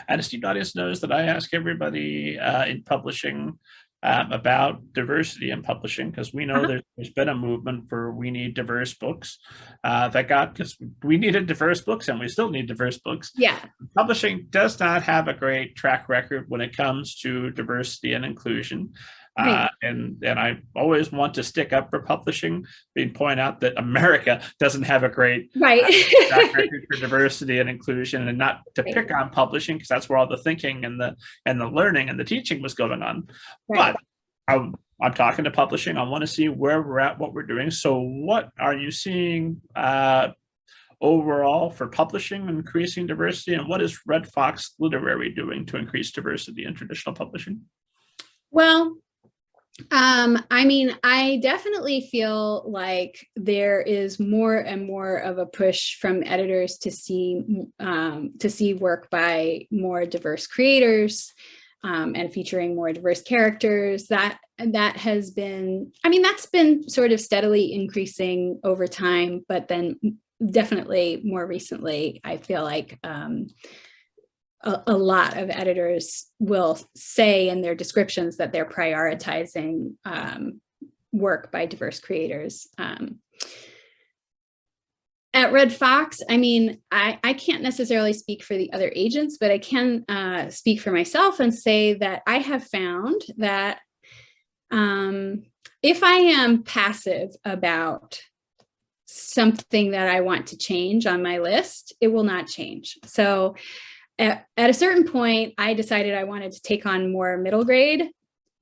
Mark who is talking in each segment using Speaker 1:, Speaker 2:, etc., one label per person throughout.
Speaker 1: And esteemed audience knows that I ask everybody in publishing about diversity in publishing, because we know there's been a movement for we need diverse books because we needed diverse books and we still need diverse books.
Speaker 2: Yeah.
Speaker 1: Publishing does not have a great track record when it comes to diversity and inclusion.
Speaker 2: Right.
Speaker 1: And I always want to stick up for publishing, being point out that America doesn't have a great
Speaker 2: track
Speaker 1: record for diversity and inclusion, and not to pick on publishing because that's where all the thinking and the learning and the teaching was going on. But I'm talking to publishing. I want to see where we're at, what we're doing. So what are you seeing overall for publishing, increasing diversity, and what is Red Fox Literary doing to increase diversity in traditional publishing?
Speaker 2: Well, I mean, I definitely feel like there is more and more of a push from editors to see work by more diverse creators and featuring more diverse characters. That has been, I mean, that's been sort of steadily increasing over time, but then definitely more recently, I feel like a lot of editors will say in their descriptions that they're prioritizing work by diverse creators. At Red Fox, I mean, I can't necessarily speak for the other agents, but I can speak for myself and say that I have found that if I am passive about something that I want to change on my list, it will not change. So at a certain point, I decided I wanted to take on more middle grade.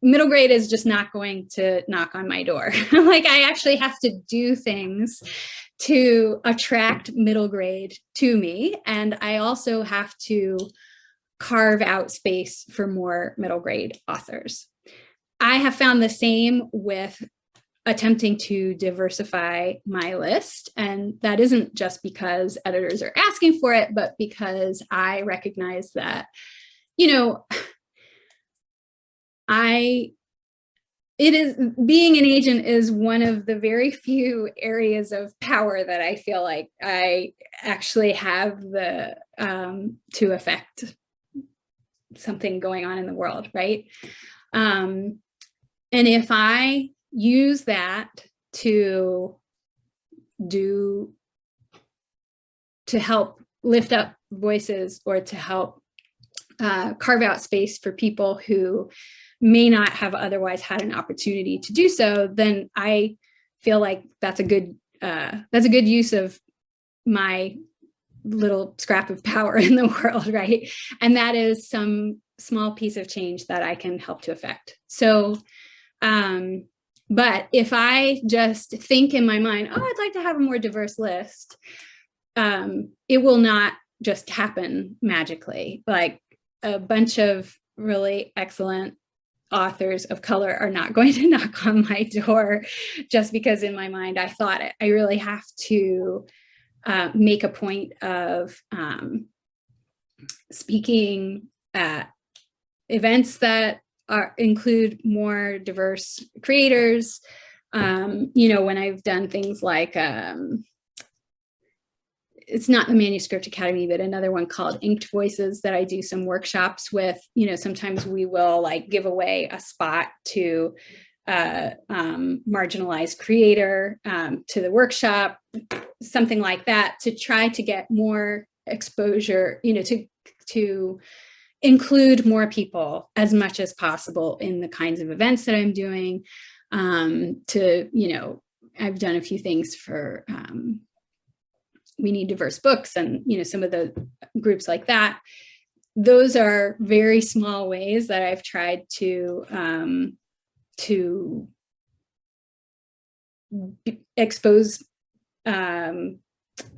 Speaker 2: Middle grade is just not going to knock on my door. Like, I actually have to do things to attract middle grade to me. And I also have to carve out space for more middle grade authors. I have found the same with attempting to diversify my list. And that isn't just because editors are asking for it, but because I recognize that, you know, being an agent is one of the very few areas of power that I feel like I actually have the, to affect something going on in the world, right? And if I use that to help lift up voices or to help carve out space for people who may not have otherwise had an opportunity to do so, then I feel like that's a good use of my little scrap of power in the world, right? And that is some small piece of change that I can help to affect. So, but if I just think in my mind, oh, I'd like to have a more diverse list, it will not just happen magically. Like, a bunch of really excellent authors of color are not going to knock on my door just because in my mind I thought it. I really have to make a point of speaking at events that include more diverse creators. You know, when I've done things like, it's not the Manuscript Academy, but another one called Inked Voices that I do some workshops with, you know, sometimes we will like give away a spot to marginalized creator to the workshop, something like that, to try to get more exposure, you know, to include more people as much as possible in the kinds of events that I'm doing. To, you know, I've done a few things for We Need Diverse Books and, you know, some of the groups like that. Those are very small ways that I've tried to expose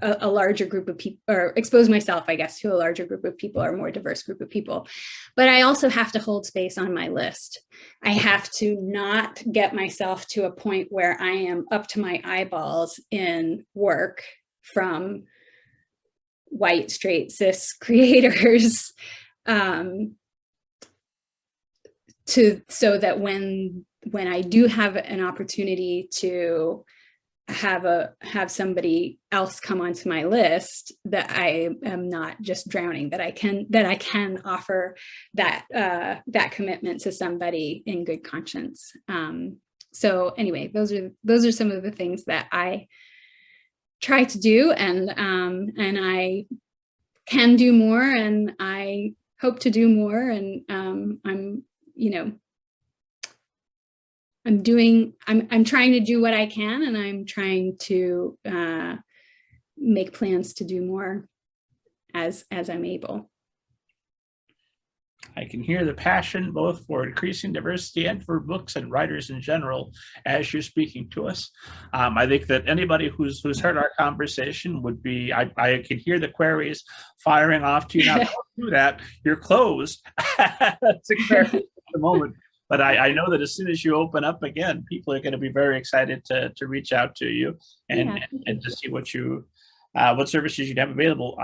Speaker 2: a larger group of people, or expose myself, I guess, to a larger group of people or a more diverse group of people. But I also have to hold space on my list. I have to not get myself to a point where I am up to my eyeballs in work from white, straight, cis creators, so that when I do have an opportunity to have somebody else come onto my list, that I am not just drowning, that I can offer that commitment to somebody in good conscience. So anyway, those are some of the things that I try to do, and I can do more, and I hope to do more, and I'm trying to do what I can, and I'm trying to make plans to do more as I'm able.
Speaker 1: I can hear the passion both for increasing diversity and for books and writers in general as you're speaking to us. I think that anybody who's heard our conversation would be, I can hear the queries firing off to you. Now, don't do that. You're closed. That's a query at the moment. But I know that as soon as you open up again, people are going to be very excited to reach out to you and to see what services you'd have available.